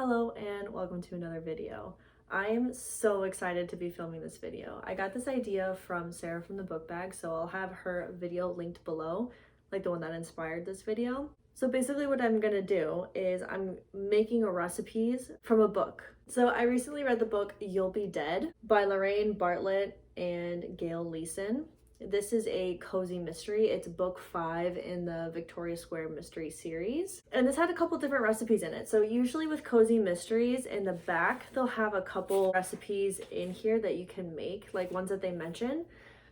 Hello and welcome to another video. I am so excited to be filming this video. I got this idea from Sarah from the Book Bag, so I'll have her video linked below, like the one that inspired this video. So basically what I'm gonna do is I'm making recipes from a book. So I recently read the book You'll Be Dead by Lorraine Bartlett and Gail Leeson. This is a cozy mystery. It's book 5 in the Victoria Square mystery series. And this had a couple different recipes in it. So usually with cozy mysteries, in the back, they'll have a couple recipes in here that you can make, like ones that they mention.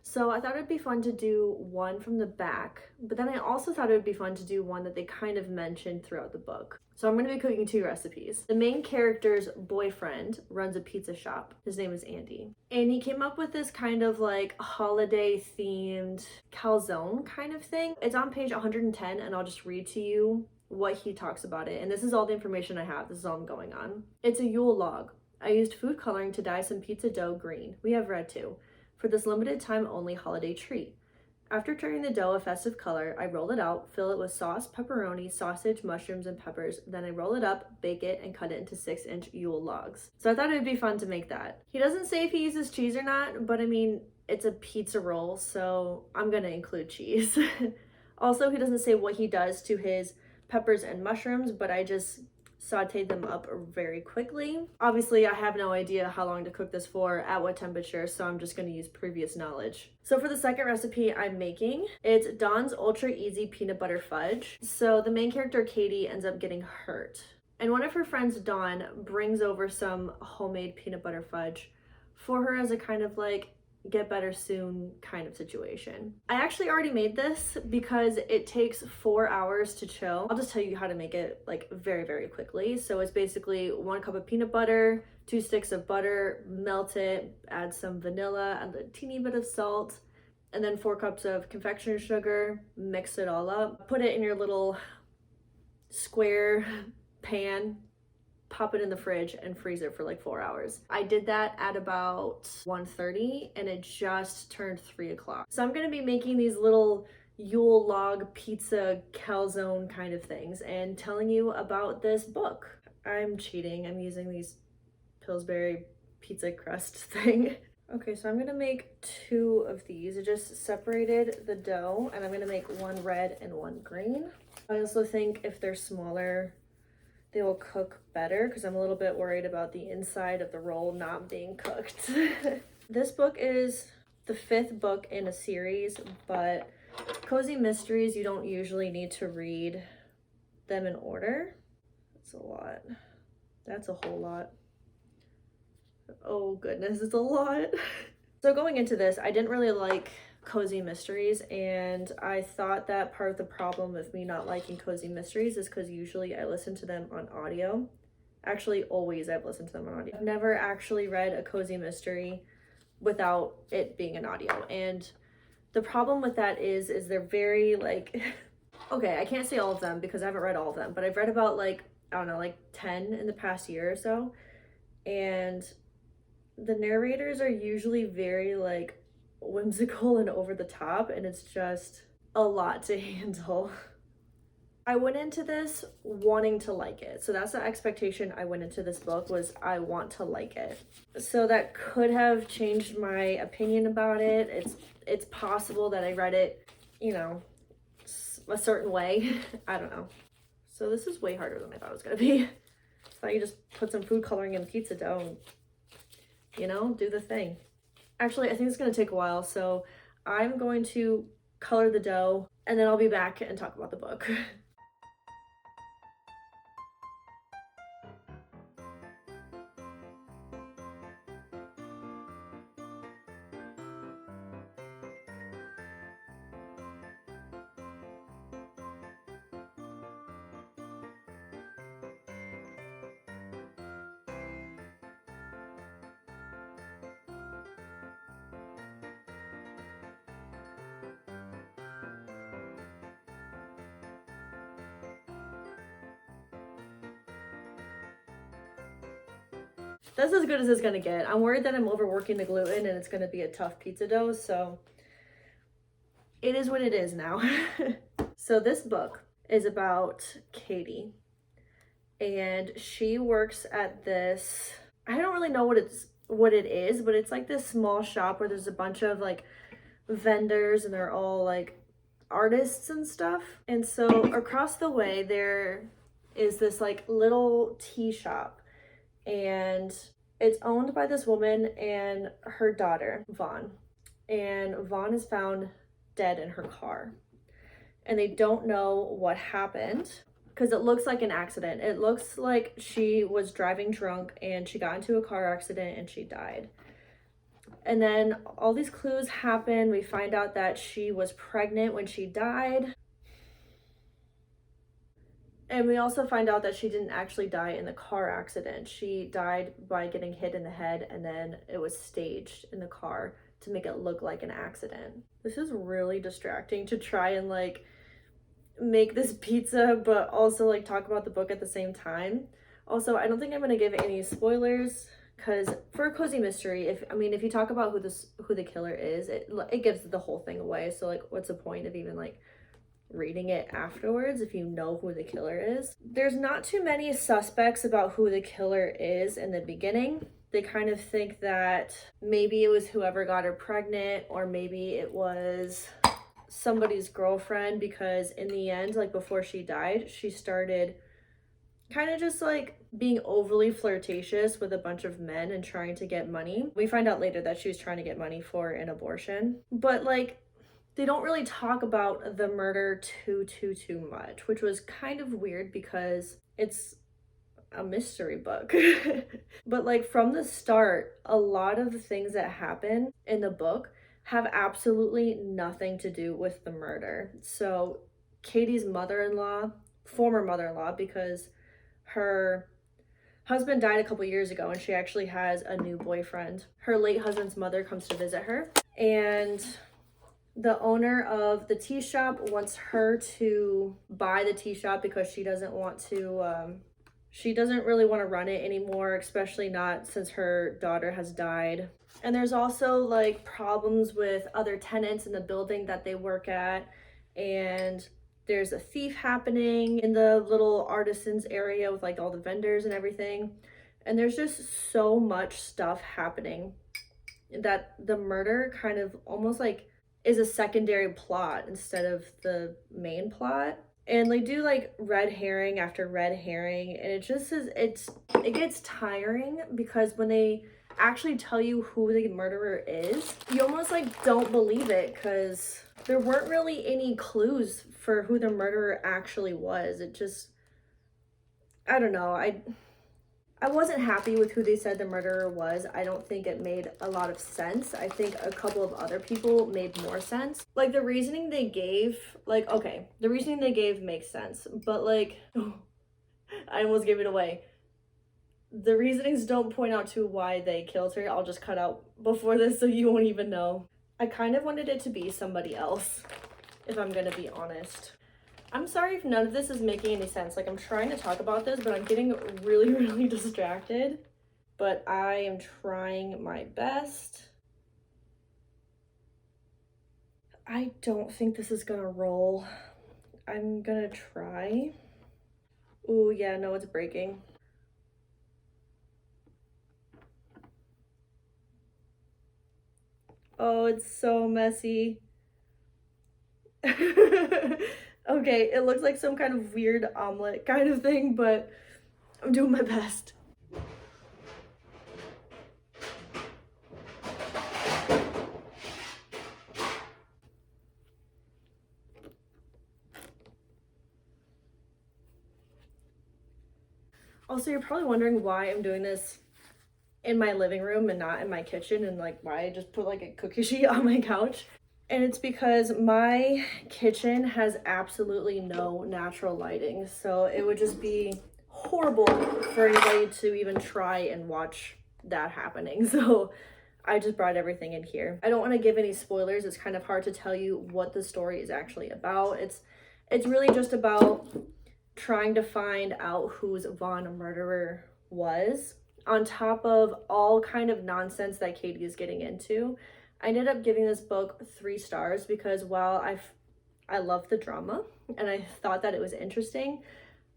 So I thought it'd be fun to do one from the back, but then I also thought it would be fun to do one that they kind of mentioned throughout the book. So I'm going to be cooking 2 recipes. The main character's boyfriend runs a pizza shop. His name is Andy. And he came up with this kind of like holiday themed calzone kind of thing. It's on page 110 and I'll just read to you what he talks about it. And this is all the information I have. This is all I'm going on. It's a Yule log. I used food coloring to dye some pizza dough green. We have red too. For this limited time only holiday treat. After turning the dough a festive color, I roll it out, fill it with sauce, pepperoni, sausage, mushrooms, and peppers. Then I roll it up, bake it, and cut it into 6-inch Yule logs. So I thought it would be fun to make that. He doesn't say if he uses cheese or not, but I mean, it's a pizza roll, so I'm gonna include cheese. Also, he doesn't say what he does to his peppers and mushrooms, but I just sauteed them up very quickly. Obviously, I have no idea how long to cook this for, at what temperature, so I'm just going to use previous knowledge. So for the second recipe I'm making, it's Dawn's Ultra Easy Peanut Butter Fudge. So the main character, Katie, ends up getting hurt. And one of her friends, Dawn, brings over some homemade peanut butter fudge for her as a kind of like get better soon kind of situation. I actually already made this because it takes 4 hours to chill. I'll just tell you how to make it like very, very quickly. So it's basically 1 cup of peanut butter, 2 sticks of butter, melt it, add some vanilla, add a teeny bit of salt, and then 4 cups of confectioner sugar, mix it all up. Put it in your little square pan, pop it in the fridge and freeze it for like 4 hours. I did that at about 1:30 and it just turned 3 o'clock. So I'm gonna be making these little Yule log pizza calzone kind of things and telling you about this book. I'm cheating, I'm using these Pillsbury pizza crust thing. Okay, so I'm gonna make 2 of these. I just separated the dough and I'm gonna make 1 red and 1 green. I also think if they're smaller, they will cook better because I'm a little bit worried about the inside of the roll not being cooked. This book is the 5th book in a series, but cozy mysteries, you don't usually need to read them in order. That's a lot. That's a whole lot. Oh goodness, it's a lot. So going into this, I didn't really like cozy mysteries, and I thought that part of the problem with me not liking cozy mysteries is because usually I listen to them on audio. Actually, always I've listened to them on audio. I've never actually read a cozy mystery without it being an audio, and the problem with that is they're very like okay, I can't say all of them because I haven't read all of them, but I've read about like, I don't know, like 10 in the past year or so, and the narrators are usually very like whimsical and over the top, and it's just a lot to handle. I went into this wanting to like it. So that's the expectation I went into this book, was I want to like it. So that could have changed my opinion about it. It's possible that I read it, you know, a certain way. I don't know. So this is way harder than I thought it was gonna be. I thought you just put some food coloring in pizza dough and, you know, do the thing. Actually, I think it's gonna take a while, so I'm going to color the dough and then I'll be back and talk about the book. That's as good as it's gonna get. I'm worried that I'm overworking the gluten and it's gonna be a tough pizza dough, so it is what it is now. So this book is about Katie, and she works at this, I don't really know what it is, but it's like this small shop where there's a bunch of like vendors and they're all like artists and stuff. And so across the way there is this like little tea shop, and it's owned by this woman and her daughter, Vaughn. And Vaughn is found dead in her car. And they don't know what happened because it looks like an accident. It looks like she was driving drunk and she got into a car accident and she died. And then all these clues happen. We find out that she was pregnant when she died. And we also find out that she didn't actually die in the car accident. She died by getting hit in the head, and then it was staged in the car to make it look like an accident. This is really distracting to try and like make this pizza, but also like talk about the book at the same time. Also, I don't think I'm gonna give any spoilers, because for a cozy mystery, if you talk about who the killer is, it gives the whole thing away. So like, what's the point of even like reading it afterwards if you know who the killer is? There's not too many suspects about who the killer is in the beginning. They kind of think that maybe it was whoever got her pregnant, or maybe it was somebody's girlfriend, because in the end, like before she died, she started kind of just like being overly flirtatious with a bunch of men and trying to get money. We find out later that she was trying to get money for an abortion, but like they don't really talk about the murder too much, which was kind of weird because it's a mystery book. But like from the start, a lot of the things that happen in the book have absolutely nothing to do with the murder. So Katie's former mother-in-law, because her husband died a couple years ago and she actually has a new boyfriend. Her late husband's mother comes to visit her, and the owner of the tea shop wants her to buy the tea shop because she doesn't really want to run it anymore, especially not since her daughter has died. And there's also like problems with other tenants in the building that they work at, and there's a thief happening in the little artisans area with like all the vendors and everything. And there's just so much stuff happening that the murder kind of almost like is a secondary plot instead of the main plot. And they do like red herring after red herring, and it gets tiring because when they actually tell you who the murderer is, you almost like don't believe it, because there weren't really any clues for who the murderer actually was. It just, I don't know, I wasn't happy with who they said the murderer was. I don't think it made a lot of sense. I think a couple of other people made more sense. Like the reasoning they gave, like, okay, the reasoning they gave makes sense, but like, I almost gave it away. The reasonings don't point out to why they killed her. I'll just cut out before this so you won't even know. I kind of wanted it to be somebody else, if I'm gonna be honest. I'm sorry if none of this is making any sense. Like, I'm trying to talk about this, but I'm getting really distracted. But I am trying my best. I don't think this is gonna roll. I'm gonna try. Ooh, yeah, no, it's breaking. Oh, it's so messy. Okay, it looks like some kind of weird omelet kind of thing, but I'm doing my best. Also, you're probably wondering why I'm doing this in my living room and not in my kitchen, and like why I just put like a cookie sheet on my couch. And it's because my kitchen has absolutely no natural lighting, so it would just be horrible for anybody to even try and watch that happening. So I just brought everything in here. I don't want to give any spoilers. It's kind of hard to tell you what the story is actually about. It's really just about trying to find out whose Vaughn murderer was, on top of all kind of nonsense that Katie is getting into. I ended up giving this book 3 stars because while I love the drama and I thought that it was interesting,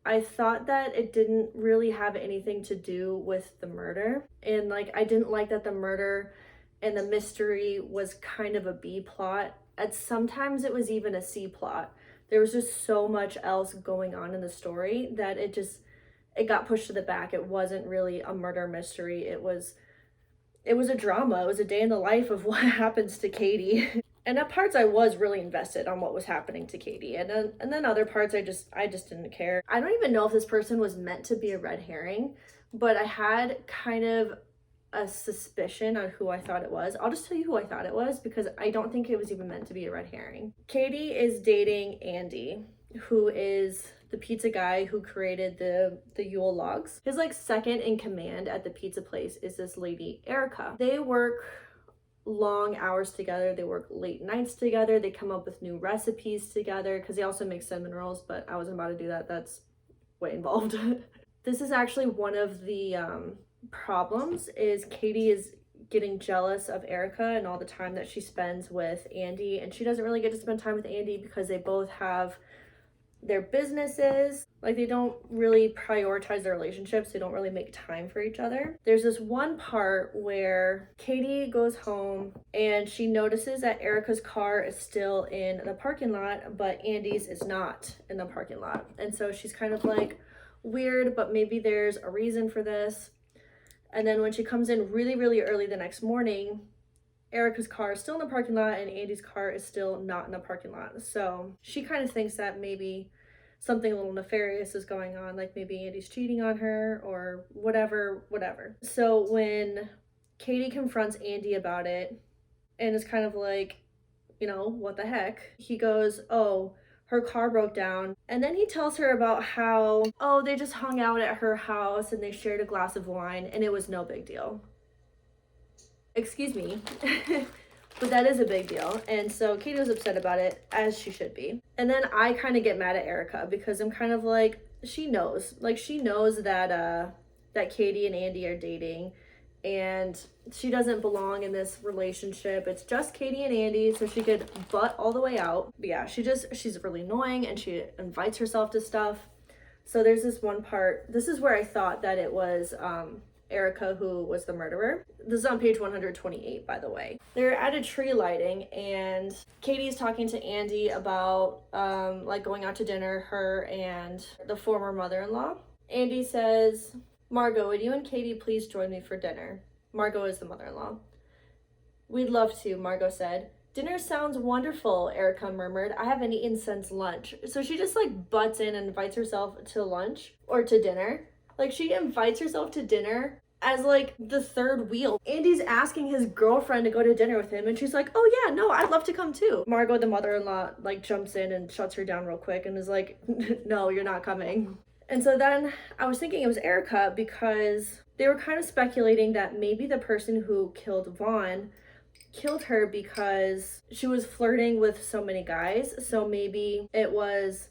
I thought that it didn't really have anything to do with the murder. And like, I didn't like that the murder and the mystery was kind of a B plot. And sometimes it was even a C plot. There was just so much else going on in the story that it got pushed to the back. It wasn't really a murder mystery. It was a drama. It was a day in the life of what happens to Katie. And at parts I was really invested on what was happening to Katie. And then other parts I just didn't care. I don't even know if this person was meant to be a red herring, but I had kind of a suspicion on who I thought it was. I'll just tell you who I thought it was because I don't think it was even meant to be a red herring. Katie is dating Andy, who is the pizza guy who created the Yule logs. His like second in command at the pizza place is this lady, Erica. They work long hours together. They work late nights together. They come up with new recipes together because they also make cinnamon rolls, but I wasn't about to do that. That's way involved. This is actually one of the problems is Katie is getting jealous of Erica and all the time that she spends with Andy, and she doesn't really get to spend time with Andy because they both have their businesses. Like, they don't really prioritize their relationships. They don't really make time for each other. There's this one part where Katie goes home and she notices that Erica's car is still in the parking lot, but Andy's is not in the parking lot. And so she's kind of like, weird, but maybe there's a reason for this. And then when she comes in really, really early the next morning, Erica's car is still in the parking lot and Andy's car is still not in the parking lot. So she kind of thinks that maybe something a little nefarious is going on, like maybe Andy's cheating on her or whatever. So when Katie confronts Andy about it and is kind of like, you know, what the heck? He goes, oh, her car broke down. And then he tells her about how, oh, they just hung out at her house and they shared a glass of wine and it was no big deal. Excuse me. But that is a big deal. And so Katie was upset about it, as she should be. And then I kind of get mad at Erica because I'm kind of like, she knows that that Katie and Andy are dating and she doesn't belong in this relationship. It's just Katie and Andy, so she could butt all the way out. But yeah, she's really annoying and she invites herself to stuff. So there's this one part, this is where I thought that it was Erica who was the murderer. This is on page 128, by the way. They're at a tree lighting and Katie's talking to Andy about like going out to dinner, her and the former mother-in-law. Andy says, Margot, would you and Katie please join me for dinner? Margot is the mother-in-law. We'd love to, Margot said. Dinner sounds wonderful, Erica murmured. I haven't eaten since lunch. So she just like butts in and invites herself to lunch or to dinner. Like, she invites herself to dinner as like the third wheel. Andy's asking his girlfriend to go to dinner with him and she's like, oh yeah, no, I'd love to come too. Margot, the mother-in-law, like jumps in and shuts her down real quick and is like, no, you're not coming. And so then I was thinking it was Erica because they were kind of speculating that maybe the person who killed Vaughn killed her because she was flirting with so many guys. So maybe it was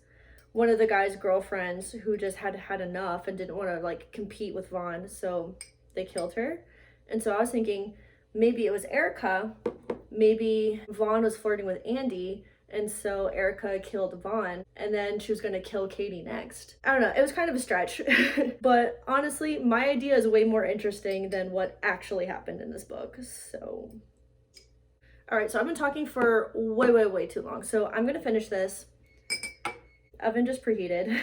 one of the guy's girlfriends who just had enough and didn't want to like compete with Vaughn, so they killed her. And so I was thinking maybe it was Erica, maybe Vaughn was flirting with Andy, and so Erica killed Vaughn, and then she was going to kill Katie next. I don't know, it was kind of a stretch. But honestly, my idea is way more interesting than what actually happened in this book, so... Alright, so I've been talking for way too long, so I'm going to finish this. Oven just preheated.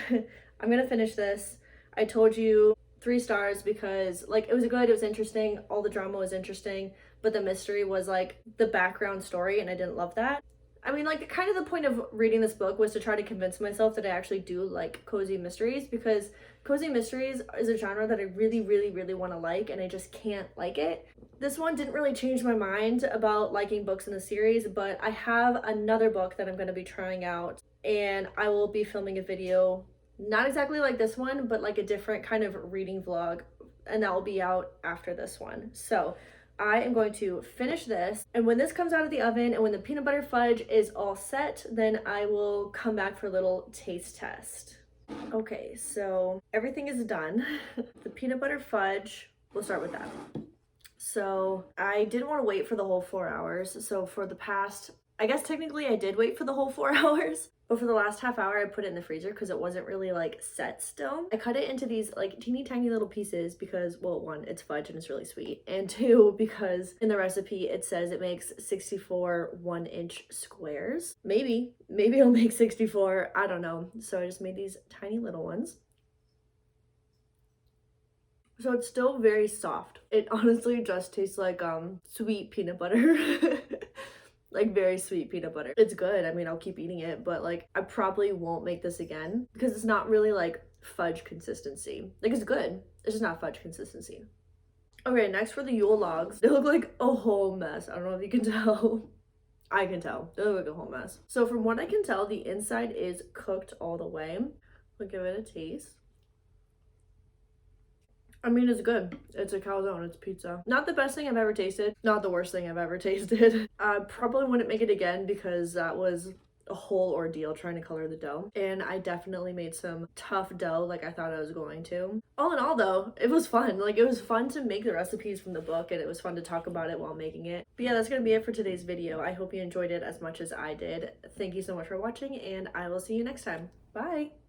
I'm gonna finish this. I told you 3 stars because like it was good, it was interesting, all the drama was interesting, but the mystery was like the background story and I didn't love that. I mean, like, kind of the point of reading this book was to try to convince myself that I actually do like cozy mysteries, because cozy mysteries is a genre that I really want to like and I just can't like it. This one didn't really change my mind about liking books in the series, but I have another book that I'm going to be trying out and I will be filming a video, not exactly like this one, but like a different kind of reading vlog, and that will be out after this one. So I am going to finish this, and when this comes out of the oven and when the peanut butter fudge is all set, then I will come back for a little taste test. Okay, so everything is done. The peanut butter fudge, we'll start with that. So I didn't want to wait for the whole 4 hours. So for the past, I guess technically I did wait for the whole 4 hours, but for the last half hour I put it in the freezer because it wasn't really like set still. I cut it into these like teeny tiny little pieces because, well, one, it's fudge and it's really sweet, and two, because in the recipe it says it makes 64 1-inch squares. Maybe it'll make 64, I don't know. So I just made these tiny little ones. So it's still very soft. It honestly just tastes like sweet peanut butter. Like very sweet peanut butter. It's good. I mean, I'll keep eating it, but like I probably won't make this again because it's not really like fudge consistency. Like it's good. It's just not fudge consistency. Okay, next for the Yule logs. They look like a whole mess. I don't know if you can tell. I can tell. They look like a whole mess. So from what I can tell, the inside is cooked all the way. I'll give it a taste. I mean, it's good. It's a calzone. It's pizza. Not the best thing I've ever tasted. Not the worst thing I've ever tasted. I probably wouldn't make it again because that was a whole ordeal trying to color the dough. And I definitely made some tough dough like I thought I was going to. All in all though, it was fun. Like it was fun to make the recipes from the book and it was fun to talk about it while making it. But yeah, that's gonna be it for today's video. I hope you enjoyed it as much as I did. Thank you so much for watching and I will see you next time. Bye!